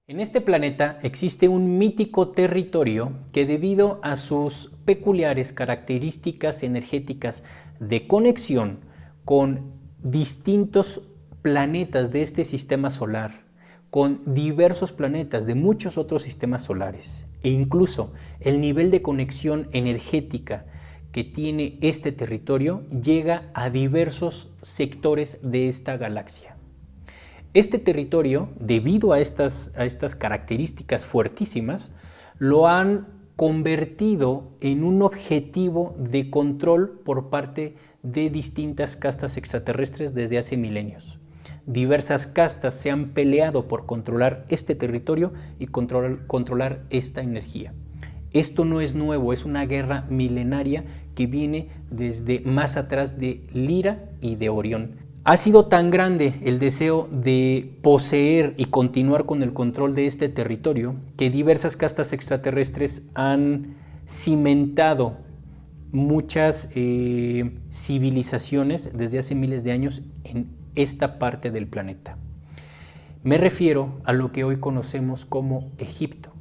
En este planeta existe un mítico territorio que, debido a sus peculiares características energéticas de conexión con distintos planetas de este sistema solar, con diversos planetas de muchos otros sistemas solares, e incluso el nivel de conexión energética que tiene este territorio llega a diversos sectores de esta galaxia. Este territorio, debido a estas características fuertísimas, lo han convertido en un objetivo de control por parte de distintas castas extraterrestres desde hace milenios. Diversas castas se han peleado por controlar este territorio y controlar esta energía. Esto no es nuevo, es una guerra milenaria que viene desde más atrás de Lyra y de Orión. Ha sido tan grande el deseo de poseer y continuar con el control de este territorio que diversas castas extraterrestres han cimentado muchas civilizaciones desde hace miles de años en esta parte del planeta. Me refiero a lo que hoy conocemos como Egipto.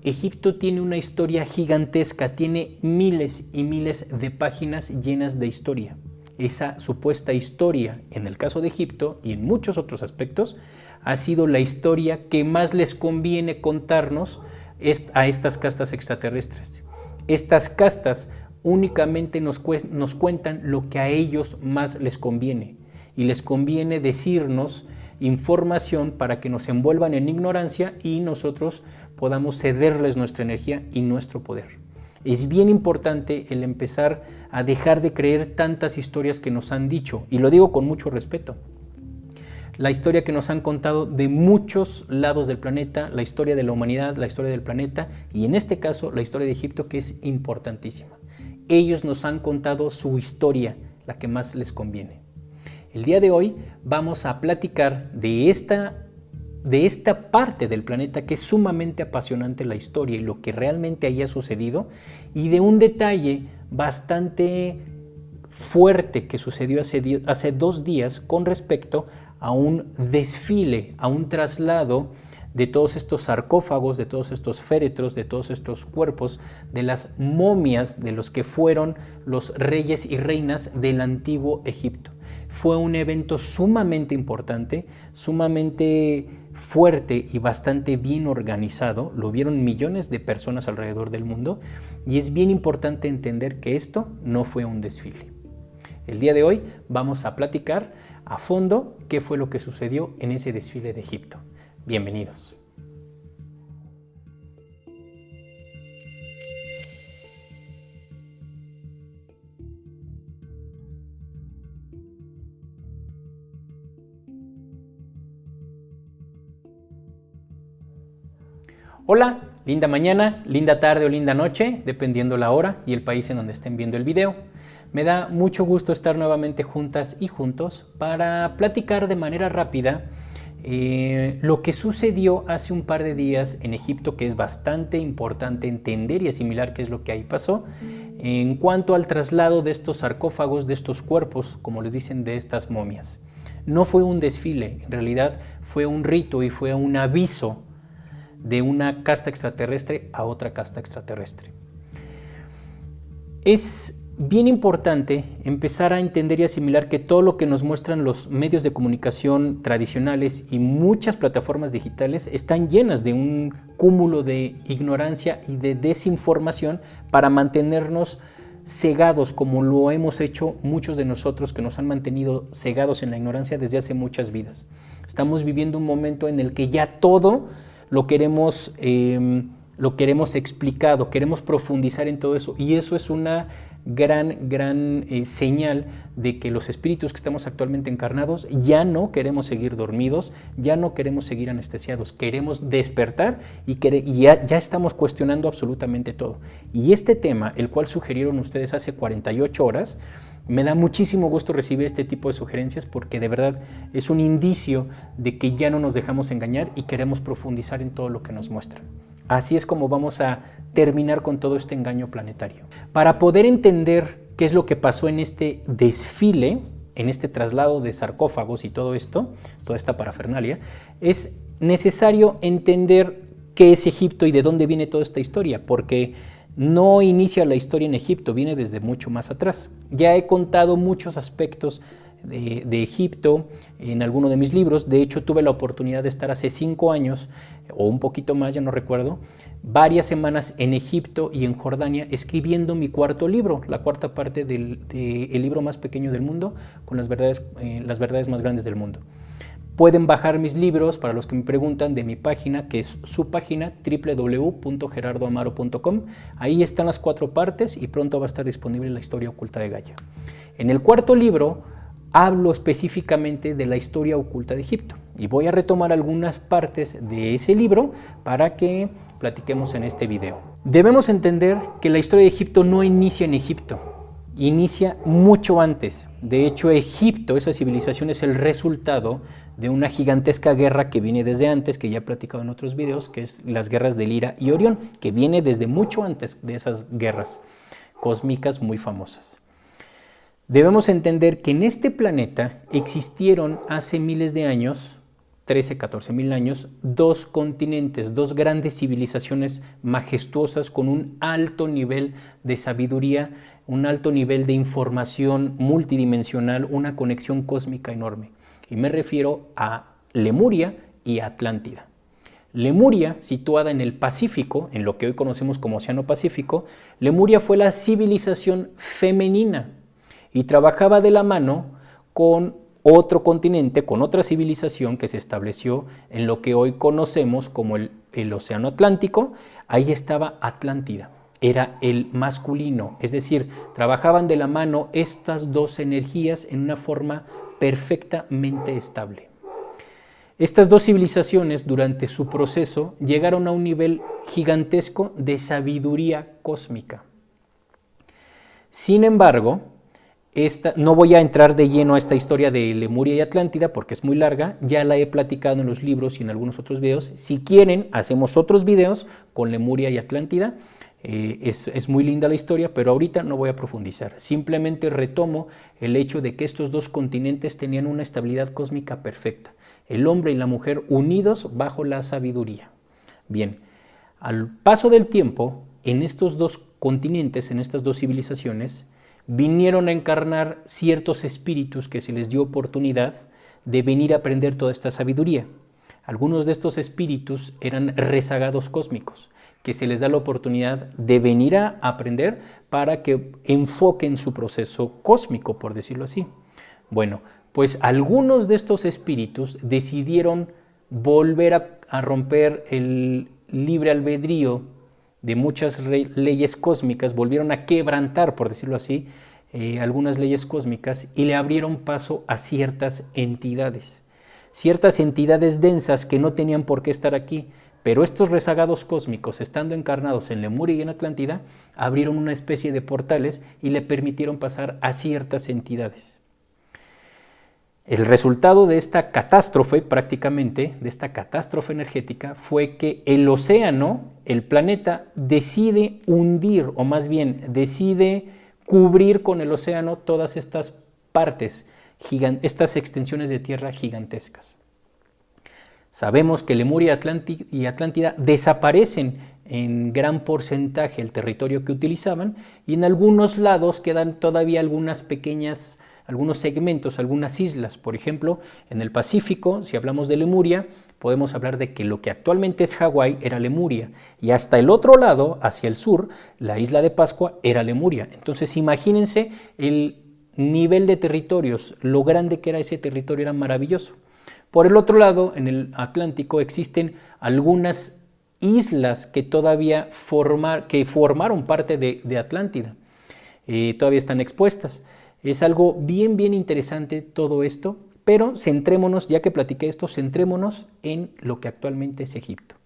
Egipto tiene una historia gigantesca, tiene miles y miles de páginas llenas de historia. Esa supuesta historia, en el caso de Egipto y en muchos otros aspectos, ha sido la historia que más les conviene contarnos a estas castas extraterrestres. Estas castas únicamente nos cuentan lo que a ellos más les conviene, y les conviene decirnos información para que nos envuelvan en ignorancia y nosotros podamos cederles nuestra energía y nuestro poder. Es bien importante el empezar a dejar de creer tantas historias que nos han dicho, y lo digo con mucho respeto. La historia que nos han contado de muchos lados del planeta, la historia de la humanidad, la historia del planeta, y en este caso la historia de Egipto, que es importantísima. Ellos nos han contado su historia, la que más les conviene. El día de hoy vamos a platicar de esta parte del planeta que es sumamente apasionante, la historia y lo que realmente haya sucedido, y de un detalle bastante fuerte que sucedió hace 2 días con respecto a un desfile, a un traslado de todos estos sarcófagos, de todos estos féretros, de todos estos cuerpos, de las momias de los que fueron los reyes y reinas del antiguo Egipto. Fue un evento sumamente importante, sumamente fuerte y bastante bien organizado. Lo vieron millones de personas alrededor del mundo, y es bien importante entender que esto no fue un desfile. El día de hoy vamos a platicar a fondo qué fue lo que sucedió en ese desfile de Egipto. Bienvenidos. Hola, linda mañana, linda tarde o linda noche, dependiendo la hora y el país en donde estén viendo el video. Me da mucho gusto estar nuevamente juntas y juntos para platicar de manera rápida lo que sucedió hace un par de días en Egipto, que es bastante importante entender y asimilar qué es lo que ahí pasó en cuanto al traslado de estos sarcófagos, de estos cuerpos, como les dicen, de estas momias. No fue un desfile, en realidad fue un rito y fue un aviso de una casta extraterrestre a otra casta extraterrestre. Es bien importante empezar a entender y asimilar que todo lo que nos muestran los medios de comunicación tradicionales y muchas plataformas digitales están llenas de un cúmulo de ignorancia y de desinformación para mantenernos cegados, como lo hemos hecho muchos de nosotros, que nos han mantenido cegados en la ignorancia desde hace muchas vidas. Estamos viviendo un momento en el que ya todo lo queremos explicado, queremos profundizar en todo eso, y eso es una gran señal de que los espíritus que estamos actualmente encarnados ya no queremos seguir dormidos, ya no queremos seguir anestesiados, queremos despertar y ya estamos cuestionando absolutamente todo. Y este tema, el cual sugirieron ustedes hace 48 horas, me da muchísimo gusto recibir este tipo de sugerencias, porque de verdad es un indicio de que ya no nos dejamos engañar y queremos profundizar en todo lo que nos muestran. Así es como vamos a terminar con todo este engaño planetario. Para poder entender qué es lo que pasó en este desfile, en este traslado de sarcófagos y todo esto, toda esta parafernalia, es necesario entender qué es Egipto y de dónde viene toda esta historia, porque no inicia la historia en Egipto, viene desde mucho más atrás. Ya he contado muchos aspectos de Egipto en alguno de mis libros. De hecho, tuve la oportunidad de estar hace 5 años, o un poquito más, ya no recuerdo, varias semanas en Egipto y en Jordania escribiendo mi 4.º libro, la 4ª parte del libro más pequeño del mundo, con las verdades más grandes del mundo. Pueden bajar mis libros, para los que me preguntan, de mi página, que es su página, www.gerardoamaro.com. Ahí están las 4 partes y pronto va a estar disponible la historia oculta de Gaia. En el 4.º libro hablo específicamente de la historia oculta de Egipto y voy a retomar algunas partes de ese libro para que platiquemos en este video. Debemos entender que la historia de Egipto no inicia en Egipto, inicia mucho antes. De hecho, Egipto, esa civilización, es el resultado de una gigantesca guerra que viene desde antes, que ya he platicado en otros videos, que es las guerras de Lira y Orión, que viene desde mucho antes de esas guerras cósmicas muy famosas. Debemos entender que en este planeta existieron hace miles de años, 13, 14 mil años, 2 continentes, 2 grandes civilizaciones majestuosas con un alto nivel de sabiduría, un alto nivel de información multidimensional, una conexión cósmica enorme. Y me refiero a Lemuria y Atlántida. Lemuria, situada en el Pacífico, en lo que hoy conocemos como Océano Pacífico, Lemuria fue la civilización femenina y trabajaba de la mano con otro continente, con otra civilización que se estableció en lo que hoy conocemos como el Océano Atlántico. Ahí estaba Atlántida, era el masculino, es decir, trabajaban de la mano estas 2 energías en una forma perfectamente estable. Estas 2 civilizaciones, durante su proceso, llegaron a un nivel gigantesco de sabiduría cósmica. Sin embargo, no voy a entrar de lleno a esta historia de Lemuria y Atlántida porque es muy larga, ya la he platicado en los libros y en algunos otros videos. Si quieren, hacemos otros videos con Lemuria y Atlántida. Es muy linda la historia, pero ahorita no voy a profundizar. Simplemente retomo el hecho de que estos 2 continentes tenían una estabilidad cósmica perfecta. El hombre y la mujer unidos bajo la sabiduría. Bien, al paso del tiempo, en estos 2 continentes, en estas 2 civilizaciones, vinieron a encarnar ciertos espíritus que se les dio oportunidad de venir a aprender toda esta sabiduría. Algunos de estos espíritus eran rezagados cósmicos, que se les da la oportunidad de venir a aprender para que enfoquen su proceso cósmico, por decirlo así. Bueno, pues algunos de estos espíritus decidieron volver a romper el libre albedrío de muchas leyes cósmicas, volvieron a quebrantar, por decirlo así, algunas leyes cósmicas y le abrieron paso a ciertas entidades densas que no tenían por qué estar aquí, pero estos rezagados cósmicos, estando encarnados en Lemuria y en Atlántida, abrieron una especie de portales y le permitieron pasar a ciertas entidades. El resultado de esta catástrofe, prácticamente, de esta catástrofe energética, fue que el océano, el planeta, decide hundir, o más bien decide cubrir con el océano todas estas partes, estas extensiones de tierra gigantescas. Sabemos que Lemuria y Atlántida desaparecen en gran porcentaje el territorio que utilizaban y en algunos lados quedan todavía algunos segmentos, algunas islas. Por ejemplo, en el Pacífico, si hablamos de Lemuria, podemos hablar de que lo que actualmente es Hawái era Lemuria y hasta el otro lado, hacia el sur, la isla de Pascua era Lemuria. Entonces imagínense el nivel de territorios, lo grande que era ese territorio, era maravilloso. Por el otro lado, en el Atlántico existen algunas islas que todavía formaron parte de Atlántida, todavía están expuestas. Es algo bien interesante todo esto, pero centrémonos, ya que platiqué esto, centrémonos en lo que actualmente es Egipto.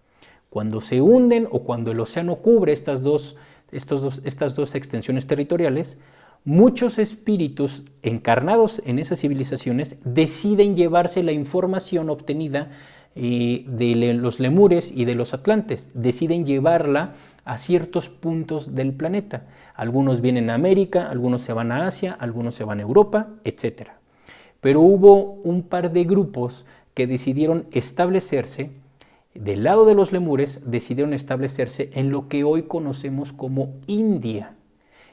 Cuando se hunden o cuando el océano cubre estas dos extensiones territoriales, muchos espíritus encarnados en esas civilizaciones deciden llevarse la información obtenida de los lemures y de los atlantes, deciden llevarla a ciertos puntos del planeta. Algunos vienen a América, algunos se van a Asia, algunos se van a Europa, etc. Pero hubo un par de grupos que decidieron establecerse del lado de los lemures decidieron establecerse en lo que hoy conocemos como India,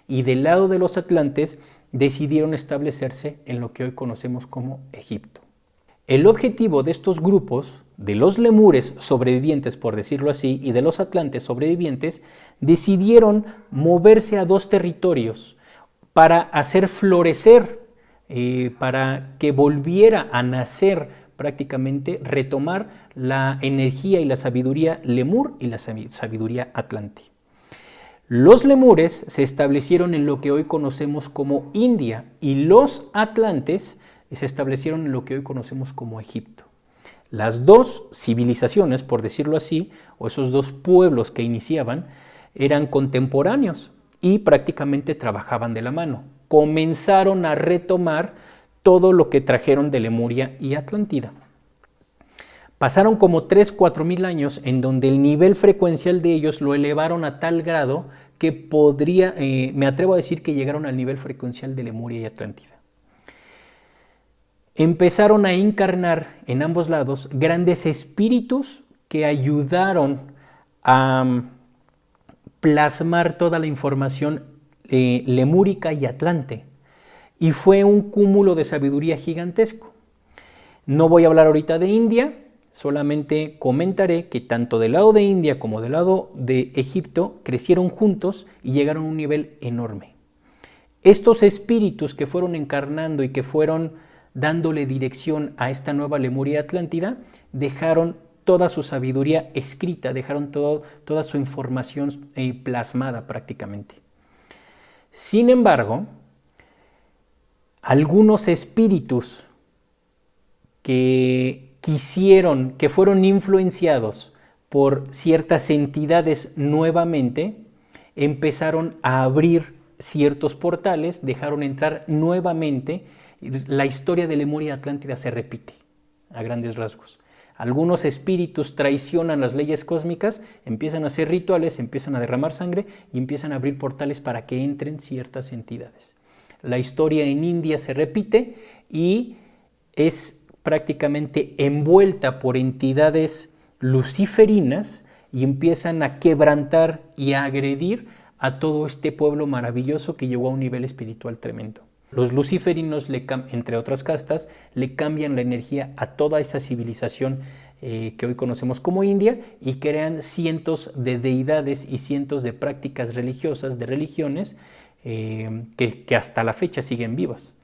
y del lado de los atlantes decidieron establecerse en lo que hoy conocemos como Egipto. El objetivo de estos grupos, de los lemures sobrevivientes, por decirlo así, y de los atlantes sobrevivientes, decidieron moverse a dos territorios para hacer florecer, para que volviera a nacer prácticamente, retomar la energía y la sabiduría lemur y la sabiduría atlante. Los lemures se establecieron en lo que hoy conocemos como India y los atlantes se establecieron en lo que hoy conocemos como Egipto. Las dos civilizaciones, por decirlo así, o esos dos pueblos que iniciaban, eran contemporáneos y prácticamente trabajaban de la mano. Comenzaron a retomar todo lo que trajeron de Lemuria y Atlántida. Pasaron como 3-4 mil años en donde el nivel frecuencial de ellos lo elevaron a tal grado que me atrevo a decir que llegaron al nivel frecuencial de Lemuria y Atlántida. Empezaron a encarnar en ambos lados grandes espíritus que ayudaron a plasmar toda la información lemúrica y atlante. Y fue un cúmulo de sabiduría gigantesco. No voy a hablar ahorita de India, solamente comentaré que tanto del lado de India como del lado de Egipto crecieron juntos y llegaron a un nivel enorme. Estos espíritus que fueron encarnando y que fueron dándole dirección a esta nueva Lemuria Atlántida, dejaron toda su sabiduría escrita, dejaron toda su información plasmada prácticamente. Sin embargo, algunos espíritus que fueron influenciados por ciertas entidades nuevamente, empezaron a abrir ciertos portales, dejaron entrar nuevamente. La historia de Lemuria y Atlántida se repite a grandes rasgos. Algunos espíritus traicionan las leyes cósmicas, empiezan a hacer rituales, empiezan a derramar sangre y empiezan a abrir portales para que entren ciertas entidades. La historia en India se repite y es prácticamente envuelta por entidades luciferinas y empiezan a quebrantar y a agredir a todo este pueblo maravilloso que llegó a un nivel espiritual tremendo. Los luciferinos, entre otras castas, le cambian la energía a toda esa civilización que hoy conocemos como India y crean cientos de deidades y cientos de prácticas religiosas, de religiones que hasta la fecha siguen vivas.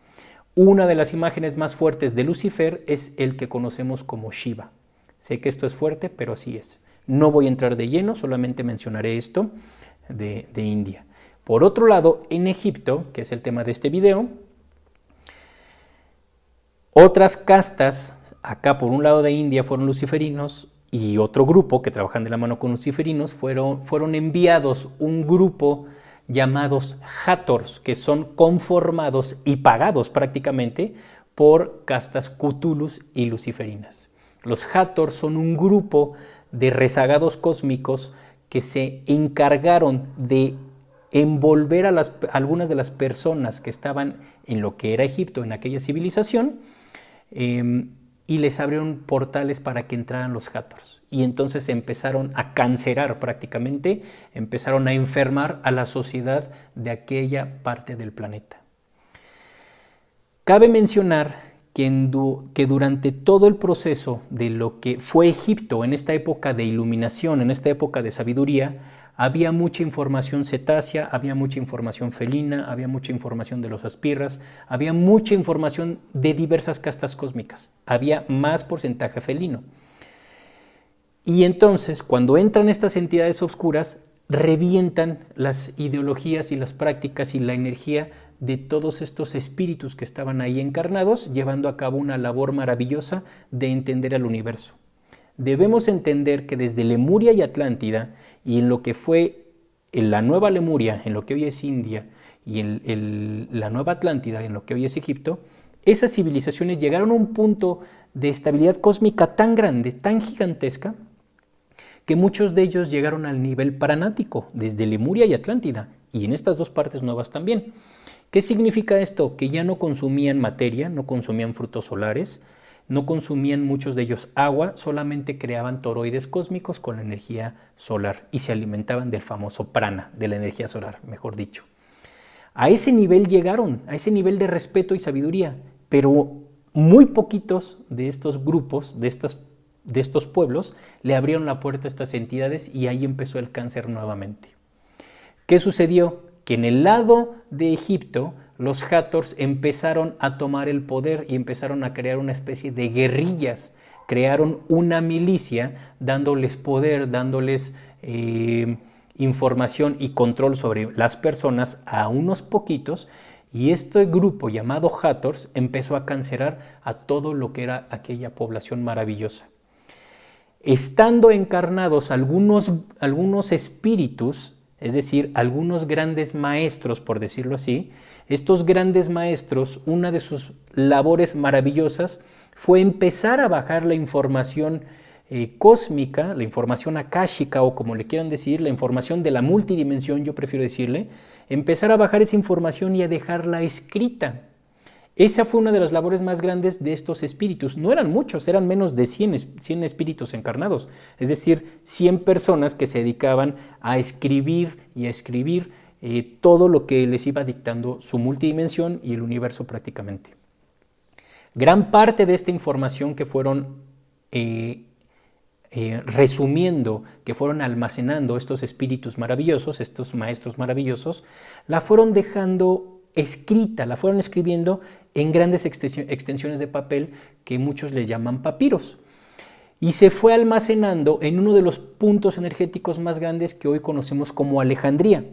Una de las imágenes más fuertes de Lucifer es el que conocemos como Shiva. Sé que esto es fuerte, pero así es. No voy a entrar de lleno, solamente mencionaré esto de India. Por otro lado, en Egipto, que es el tema de este video, otras castas, acá por un lado de India fueron luciferinos y otro grupo que trabajan de la mano con luciferinos fueron enviados un grupo llamados Hathors, que son conformados y pagados prácticamente por castas Cthulhus y luciferinas. Los Hathors son un grupo de rezagados cósmicos que se encargaron de envolver a algunas de las personas que estaban en lo que era Egipto, en aquella civilización, y les abrieron portales para que entraran los Hathors. Y entonces empezaron a cancerar prácticamente, empezaron a enfermar a la sociedad de aquella parte del planeta. Cabe mencionar que durante todo el proceso de lo que fue Egipto en esta época de iluminación, en esta época de sabiduría, había mucha información cetácea, había mucha información felina, había mucha información de los aspirras, había mucha información de diversas castas cósmicas, había más porcentaje felino. Y entonces, cuando entran estas entidades oscuras, revientan las ideologías y las prácticas y la energía de todos estos espíritus que estaban ahí encarnados, llevando a cabo una labor maravillosa de entender al universo. Debemos entender que desde Lemuria y Atlántida, y en lo que fue en la nueva Lemuria, en lo que hoy es India, y en la nueva Atlántida, en lo que hoy es Egipto, esas civilizaciones llegaron a un punto de estabilidad cósmica tan grande, tan gigantesca, que muchos de ellos llegaron al nivel paranático, desde Lemuria y Atlántida, y en estas dos partes nuevas también. ¿Qué significa esto? Que ya no consumían materia, no consumían frutos solares, no consumían muchos de ellos agua, solamente creaban toroides cósmicos con la energía solar y se alimentaban del famoso prana, de la energía solar, mejor dicho. A ese nivel llegaron, a ese nivel de respeto y sabiduría, pero muy poquitos de estos grupos, de estos pueblos, le abrieron la puerta a estas entidades y ahí empezó el cáncer nuevamente. ¿Qué sucedió? Que en el lado de Egipto, los Hathors empezaron a tomar el poder y empezaron a crear una especie de guerrillas. Crearon una milicia dándoles poder, dándoles información y control sobre las personas a unos poquitos, y este grupo llamado Hathors empezó a cancerar a todo lo que era aquella población maravillosa. Estando encarnados algunos espíritus, es decir, algunos grandes maestros, por decirlo así, estos grandes maestros, una de sus labores maravillosas fue empezar a bajar la información cósmica, la información akáshica, o como le quieran decir, la información de la multidimensión, yo prefiero decirle, empezar a bajar esa información y a dejarla escrita. Esa fue una de las labores más grandes de estos espíritus. No eran muchos, eran menos de 100 espíritus encarnados. Es decir, 100 personas que se dedicaban a escribir y a escribir todo lo que les iba dictando su multidimensión y el universo prácticamente. Gran parte de esta información que fueron resumiendo, que fueron almacenando estos espíritus maravillosos, estos maestros maravillosos, la fueron dejando escrita, la fueron escribiendo en grandes extensiones de papel que muchos les llaman papiros, y se fue almacenando en uno de los puntos energéticos más grandes que hoy conocemos como Alejandría.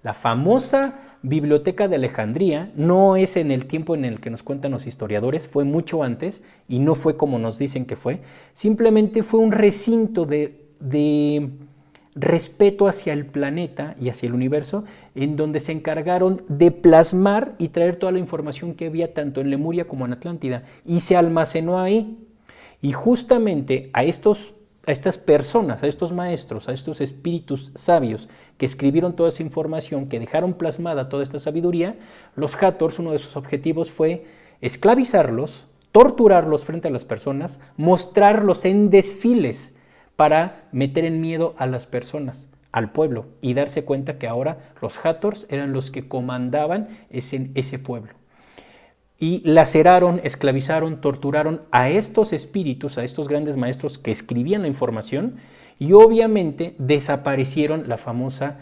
La famosa biblioteca de Alejandría no es en el tiempo en el que nos cuentan los historiadores, fue mucho antes y no fue como nos dicen que fue, simplemente fue un recinto de respeto hacia el planeta y hacia el universo, en donde se encargaron de plasmar y traer toda la información que había tanto en Lemuria como en Atlántida, y se almacenó ahí. Y justamente a estas personas, a estos maestros, a estos espíritus sabios que escribieron toda esa información, que dejaron plasmada toda esta sabiduría, los Hathors, uno de sus objetivos fue esclavizarlos, torturarlos frente a las personas, mostrarlos en desfiles para meter en miedo a las personas, al pueblo, y darse cuenta que ahora los Hathors eran los que comandaban ese pueblo. Y laceraron, esclavizaron, torturaron a estos espíritus, a estos grandes maestros que escribían la información, y obviamente desaparecieron la famosa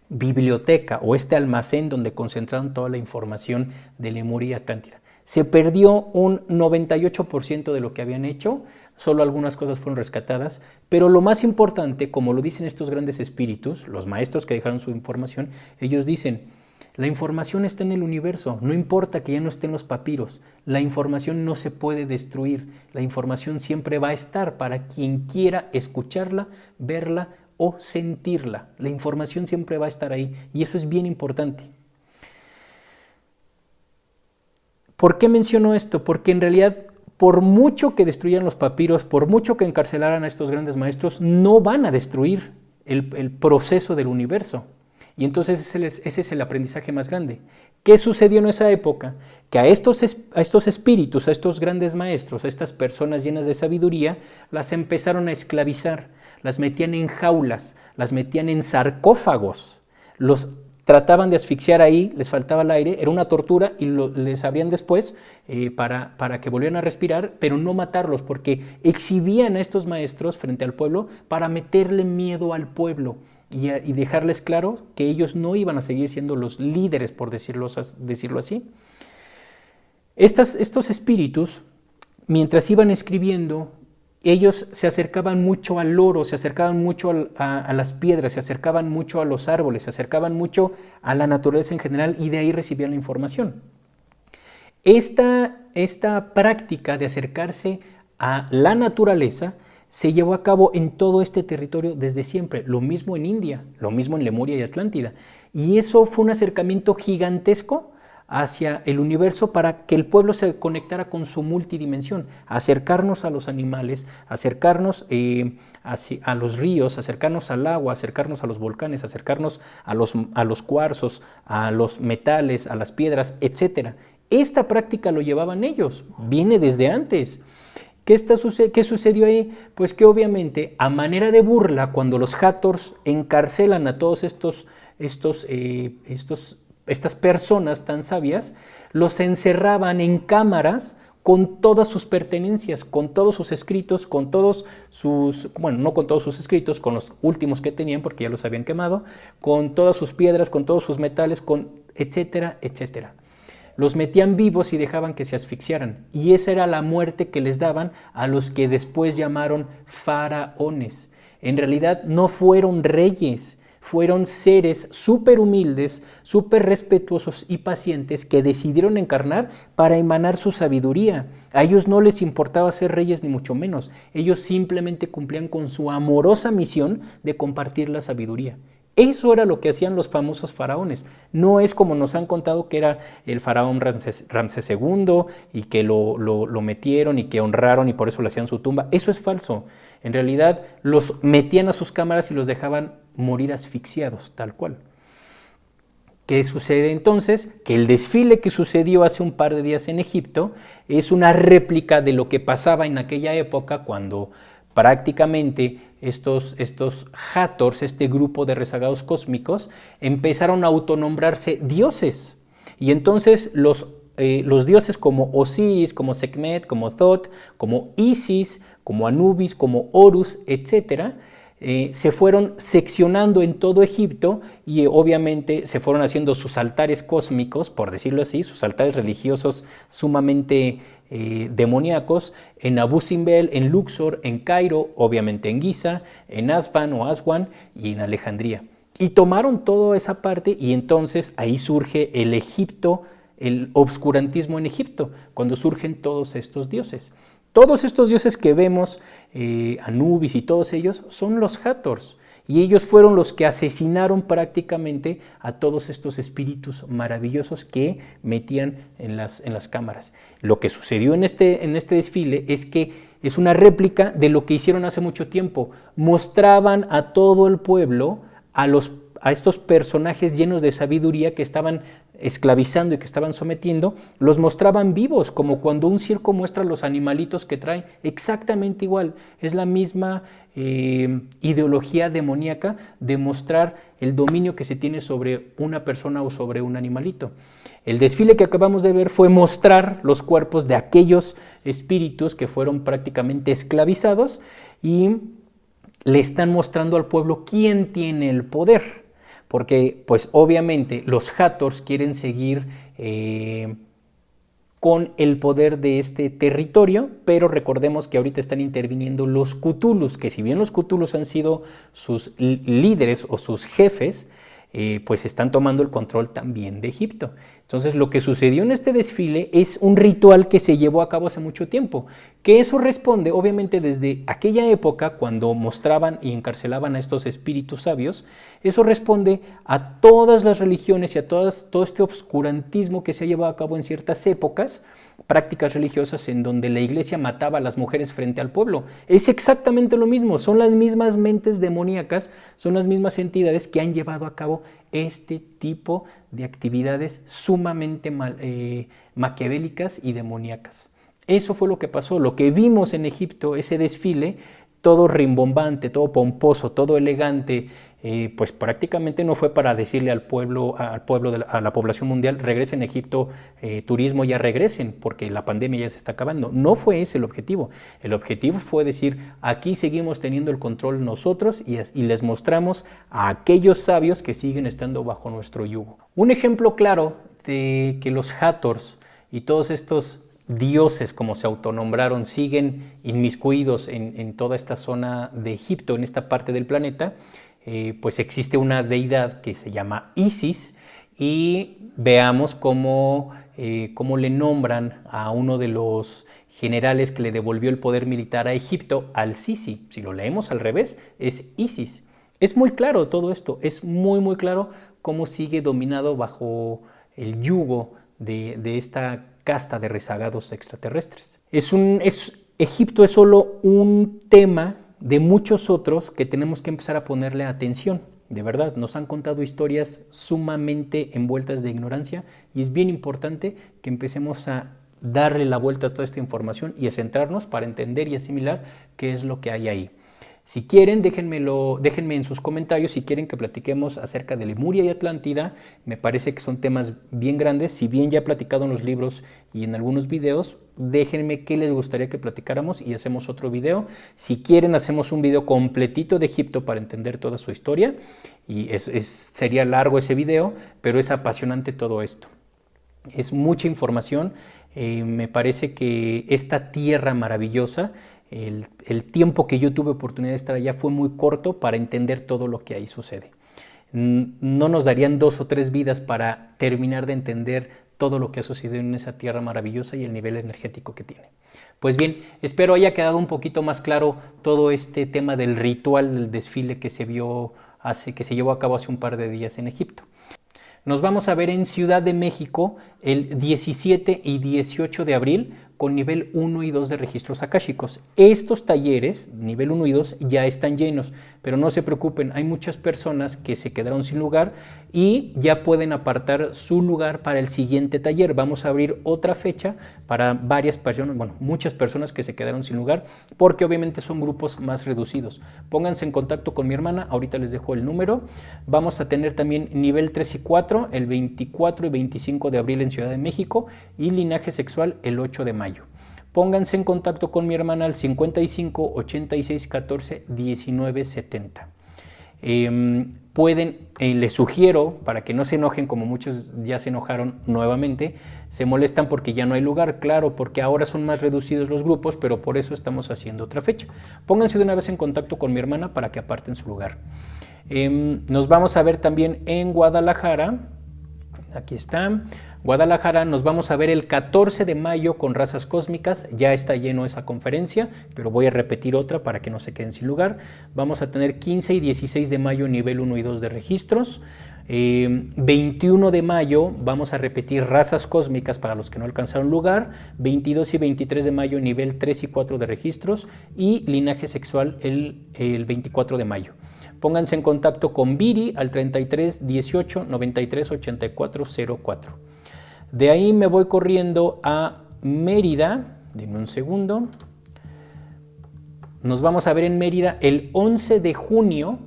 biblioteca o este almacén donde concentraron toda la información de Lemuria y Atlántida. Se perdió un 98% de lo que habían hecho, solo algunas cosas fueron rescatadas, pero lo más importante, como lo dicen estos grandes espíritus, los maestros que dejaron su información, ellos dicen: la información está en el universo, no importa que ya no estén los papiros, la información no se puede destruir, la información siempre va a estar para quien quiera escucharla, verla o sentirla. La información siempre va a estar ahí, y eso es bien importante. ¿Por qué menciono esto? Porque en realidad, por mucho que destruyan los papiros, por mucho que encarcelaran a estos grandes maestros, no van a destruir el proceso del universo. Y entonces ese es el aprendizaje más grande. ¿Qué sucedió en esa época? Que a estos espíritus, a estos grandes maestros, a estas personas llenas de sabiduría, las empezaron a esclavizar, las metían en jaulas, las metían en sarcófagos, los trataban de asfixiar ahí, les faltaba el aire, era una tortura, y les abrían después para que volvieran a respirar, pero no matarlos, porque exhibían a estos maestros frente al pueblo para meterle miedo al pueblo y dejarles claro que ellos no iban a seguir siendo los líderes, por decirlo así. Estos espíritus, mientras iban escribiendo, ellos se acercaban mucho al oro, se acercaban mucho a las piedras, se acercaban mucho a los árboles, se acercaban mucho a la naturaleza en general, y de ahí recibían la información. Esta práctica de acercarse a la naturaleza se llevó a cabo en todo este territorio desde siempre, lo mismo en India, lo mismo en Lemuria y Atlántida, y eso fue un acercamiento gigantesco hacia el universo para que el pueblo se conectara con su multidimensión, acercarnos a los animales, acercarnos a los ríos, acercarnos al agua, acercarnos a los volcanes, acercarnos a los cuarzos, a los metales, a las piedras, etc. Esta práctica lo llevaban ellos, viene desde antes. ¿Qué sucedió ahí? Pues que obviamente, a manera de burla, cuando los Hathors encarcelan a todos estas personas tan sabias, los encerraban en cámaras con todas sus pertenencias, con todos sus escritos, con todos sus, bueno, no con todos sus escritos, con los últimos que tenían porque ya los habían quemado, con todas sus piedras, con todos sus metales, con etcétera, etcétera. Los metían vivos y dejaban que se asfixiaran. Y esa era la muerte que les daban a los que después llamaron faraones. En realidad no fueron reyes, fueron seres súper humildes, súper respetuosos y pacientes que decidieron encarnar para emanar su sabiduría. A ellos no les importaba ser reyes ni mucho menos. Ellos simplemente cumplían con su amorosa misión de compartir la sabiduría. Eso era lo que hacían los famosos faraones. No es como nos han contado que era el faraón Ramsés II y que lo metieron y que honraron y por eso le hacían su tumba. Eso es falso. En realidad los metían a sus cámaras y los dejaban morir asfixiados, tal cual. ¿Qué sucede entonces? Que el desfile que sucedió hace un par de días en Egipto es una réplica de lo que pasaba en aquella época cuando prácticamente estos Hathors, este grupo de rezagados cósmicos, empezaron a autonombrarse dioses. Y entonces los dioses como Osiris, como Sekhmet, como Thoth, como Isis, como Anubis, como Horus, etcétera, se fueron seccionando en todo Egipto y obviamente se fueron haciendo sus altares cósmicos, por decirlo así, sus altares religiosos sumamente demoníacos en Abu Simbel, en Luxor, en Cairo, obviamente en Giza, en Aswan o Aswan y en Alejandría. Y tomaron toda esa parte y entonces ahí surge el Egipto, el obscurantismo en Egipto, cuando surgen todos estos dioses. Todos estos dioses que vemos, Anubis y todos ellos, son los Hathors. Y ellos fueron los que asesinaron prácticamente a todos estos espíritus maravillosos que metían en las cámaras. Lo que sucedió en este desfile es que es una réplica de lo que hicieron hace mucho tiempo. Mostraban a todo el pueblo a estos personajes llenos de sabiduría que estaban esclavizando y que estaban sometiendo, los mostraban vivos, como cuando un circo muestra los animalitos que trae, exactamente igual. Es la misma ideología demoníaca de mostrar el dominio que se tiene sobre una persona o sobre un animalito. El desfile que acabamos de ver fue mostrar los cuerpos de aquellos espíritus que fueron prácticamente esclavizados y le están mostrando al pueblo quién tiene el poder. Porque, pues obviamente, los Hathors quieren seguir con el poder de este territorio, pero recordemos que ahorita están interviniendo los Cthulhus, que si bien los Cthulhus han sido sus líderes o sus jefes, pues están tomando el control también de Egipto. Entonces lo que sucedió en este desfile es un ritual que se llevó a cabo hace mucho tiempo, que eso responde obviamente desde aquella época cuando mostraban y encarcelaban a estos espíritus sabios, eso responde a todas las religiones y a todo este obscurantismo que se ha llevado a cabo en ciertas épocas, prácticas religiosas en donde la iglesia mataba a las mujeres frente al pueblo. Es exactamente lo mismo, son las mismas mentes demoníacas, son las mismas entidades que han llevado a cabo este tipo de actividades sumamente maquiavélicas y demoníacas. Eso fue lo que pasó, lo que vimos en Egipto, ese desfile, todo rimbombante, todo pomposo, todo elegante, pues prácticamente no fue para decirle al pueblo, a la población mundial, regresen a Egipto, turismo ya regresen, porque la pandemia ya se está acabando. No fue ese el objetivo. El objetivo fue decir, aquí seguimos teniendo el control nosotros y les mostramos a aquellos sabios que siguen estando bajo nuestro yugo. Un ejemplo claro de que los Hathors y todos estos dioses, como se autonombraron, siguen inmiscuidos en toda esta zona de Egipto, en esta parte del planeta, pues existe una deidad que se llama Isis y veamos cómo le nombran a uno de los generales que le devolvió el poder militar a Egipto, al-Sisi. Si lo leemos al revés, es Isis. Es muy claro todo esto, es muy muy claro cómo sigue dominado bajo el yugo de esta casta de rezagados extraterrestres. Egipto es solo un tema de muchos otros que tenemos que empezar a ponerle atención. de verdad, nos han contado historias sumamente envueltas de ignorancia y es bien importante que empecemos a darle la vuelta a toda esta información y a centrarnos para entender y asimilar qué es lo que hay ahí. Si quieren, déjenme en sus comentarios si quieren que platiquemos acerca de Lemuria y Atlántida. Me parece que son temas bien grandes. Si bien ya he platicado en los libros y en algunos videos, déjenme qué les gustaría que platicáramos y hacemos otro video. Si quieren, hacemos un video completito de Egipto para entender toda su historia. Y sería largo ese video, pero es apasionante todo esto. Es mucha información. Me parece que esta tierra maravillosa, el tiempo que yo tuve oportunidad de estar allá fue muy corto para entender todo lo que ahí sucede. No nos darían 2 o 3 vidas para terminar de entender todo lo que ha sucedido en esa tierra maravillosa y el nivel energético que tiene. Pues bien, espero haya quedado un poquito más claro todo este tema del ritual del desfile que se llevó a cabo hace un par de días en Egipto. Nos vamos a ver en Ciudad de México el 17 y 18 de abril con nivel 1 y 2 de registros akáshicos. Estos talleres, nivel 1 y 2, ya están llenos, pero no se preocupen, hay muchas personas que se quedaron sin lugar y ya pueden apartar su lugar para el siguiente taller. Vamos a abrir otra fecha para varias personas, bueno, muchas personas que se quedaron sin lugar, porque obviamente son grupos más reducidos. Pónganse en contacto con mi hermana, ahorita les dejo el número. Vamos a tener también nivel 3 y 4, el 24 y 25 de abril en Ciudad de México, y linaje sexual el 8 de mayo. Pónganse en contacto con mi hermana al 55 86 14 19 70. Les sugiero, para que no se enojen como muchos ya se enojaron nuevamente, se molestan porque ya no hay lugar, claro, porque ahora son más reducidos los grupos, pero por eso estamos haciendo otra fecha. Pónganse de una vez en contacto con mi hermana para que aparten su lugar. Nos vamos a ver también en Guadalajara. Aquí está. Guadalajara, nos vamos a ver el 14 de mayo con razas cósmicas. Ya está lleno esa conferencia, pero voy a repetir otra para que no se queden sin lugar. Vamos a tener 15 y 16 de mayo nivel 1 y 2 de registros. 21 de mayo vamos a repetir razas cósmicas para los que no alcanzaron lugar. 22 y 23 de mayo nivel 3 y 4 de registros. Y linaje sexual el 24 de mayo. Pónganse en contacto con Viri al 33 18 93 84 04. De ahí me voy corriendo a Mérida. Denme un segundo. Nos vamos a ver en Mérida el 11 de junio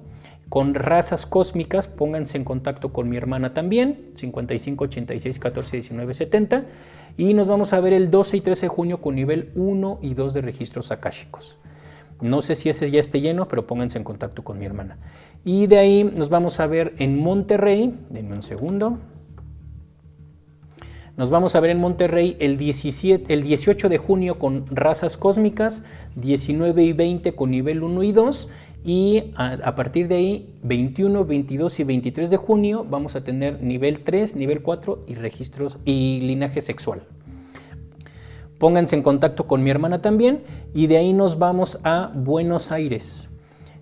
con razas cósmicas. Pónganse en contacto con mi hermana también, 55 86 14 19 70. Y nos vamos a ver el 12 y 13 de junio con nivel 1 y 2 de registros akáshicos. No sé si ese ya esté lleno, pero pónganse en contacto con mi hermana. Y de ahí nos vamos a ver en Monterrey. Denme un segundo. Nos vamos a ver en Monterrey el 18 de junio con razas cósmicas, 19 y 20 con nivel 1 y 2, y a partir de ahí, 21, 22 y 23 de junio, vamos a tener nivel 3, nivel 4 y registros y linaje sexual. Pónganse en contacto con mi hermana también, y de ahí nos vamos a Buenos Aires.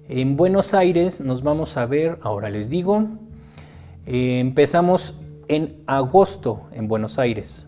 En Buenos Aires nos vamos a ver, ahora les digo, empezamos en agosto en Buenos Aires.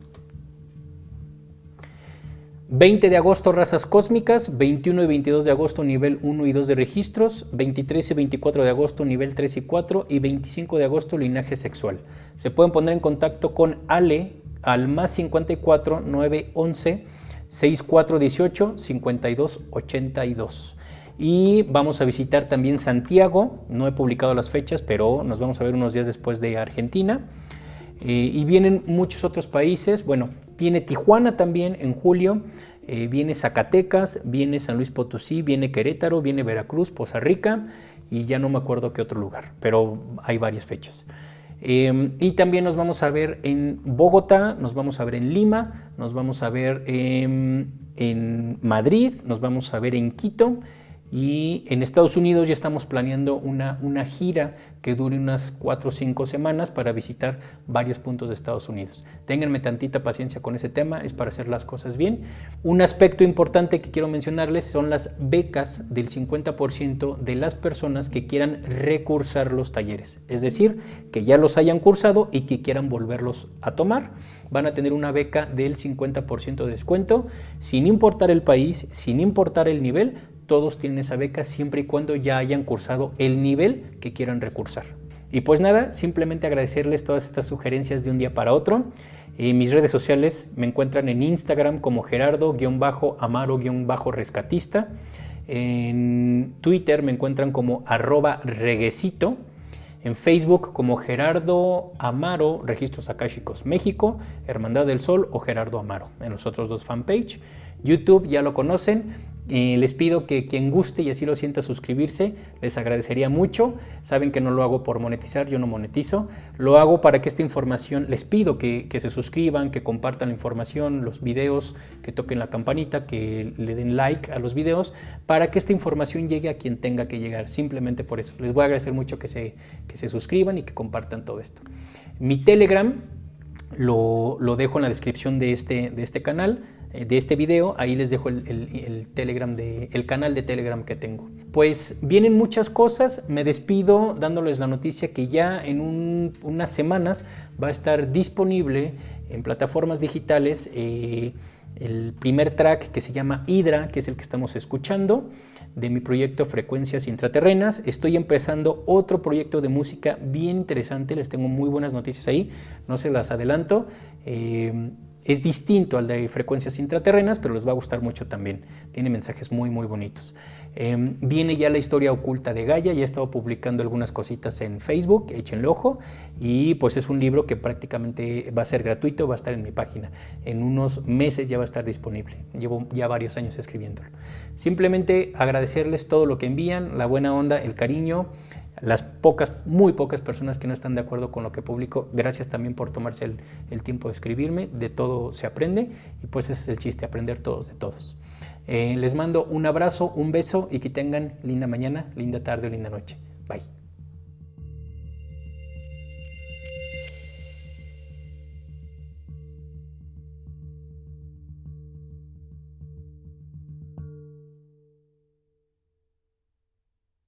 20 de agosto razas cósmicas, 21 y 22 de agosto nivel 1 y 2 de registros, 23 y 24 de agosto nivel 3 y 4 y 25 de agosto linaje sexual. Se pueden poner en contacto con Ale al más 54 911 6418 52 82. Y vamos a visitar también Santiago. No he publicado las fechas, pero nos vamos a ver unos días después de Argentina. Y vienen muchos otros países. Bueno, viene Tijuana también en julio, viene Zacatecas, viene San Luis Potosí, viene Querétaro, viene Veracruz, Poza Rica y ya no me acuerdo qué otro lugar, pero hay varias fechas. Y también nos vamos a ver en Bogotá, nos vamos a ver en Lima, nos vamos a ver en Madrid, nos vamos a ver en Quito. Y en Estados Unidos ya estamos planeando una gira que dure unas 4 o 5 semanas para visitar varios puntos de Estados Unidos. Ténganme tantita paciencia con ese tema, es para hacer las cosas bien. Un aspecto importante que quiero mencionarles son las becas del 50% de las personas que quieran recursar los talleres. Es decir, que ya los hayan cursado y que quieran volverlos a tomar. Van a tener una beca del 50% de descuento, sin importar el país, sin importar el nivel. todos tienen esa beca siempre y cuando ya hayan cursado el nivel que quieran recursar. Y pues nada, simplemente agradecerles todas estas sugerencias de un día para otro. Mis redes sociales me encuentran en Instagram como Gerardo-Amaro-rescatista. En Twitter me encuentran como @reguecito. En Facebook como Gerardo Amaro, Registros Akáshicos México, Hermandad del Sol o Gerardo Amaro, en los otros dos fanpage. YouTube ya lo conocen. Les pido que quien guste y así lo sienta suscribirse, les agradecería mucho. Saben que no lo hago por monetizar, yo no monetizo. Lo hago para que esta información, les pido que se suscriban, que compartan la información, los videos, que toquen la campanita, que le den like a los videos, para que esta información llegue a quien tenga que llegar, simplemente por eso. Les voy a agradecer mucho que se suscriban y que compartan todo esto. Mi Telegram lo dejo en la descripción de este canal, de este video. Ahí les dejo el canal de Telegram que tengo. Pues vienen muchas cosas. Me despido dándoles la noticia que ya en unas semanas va a estar disponible en plataformas digitales el primer track que se llama Hidra, que es el que estamos escuchando, de mi proyecto Frecuencias Intraterrenas. Estoy empezando otro proyecto de música bien interesante, les tengo muy buenas noticias ahí, no se las adelanto. Es distinto al de Frecuencias Intraterrenas, pero les va a gustar mucho también. Tiene mensajes muy, muy bonitos. Viene ya la historia oculta de Gaia, ya he estado publicando algunas cositas en Facebook, échenle ojo, y pues es un libro que prácticamente va a ser gratuito, va a estar en mi página. En unos meses ya va a estar disponible. Llevo ya varios años escribiéndolo. Simplemente agradecerles todo lo que envían, la buena onda, el cariño, las muy pocas personas que no están de acuerdo con lo que publico. Gracias también por tomarse el tiempo de escribirme. De todo se aprende y pues ese es el chiste, aprender todos de todos. Les mando un abrazo, un beso y que tengan linda mañana, linda tarde o linda noche. Bye.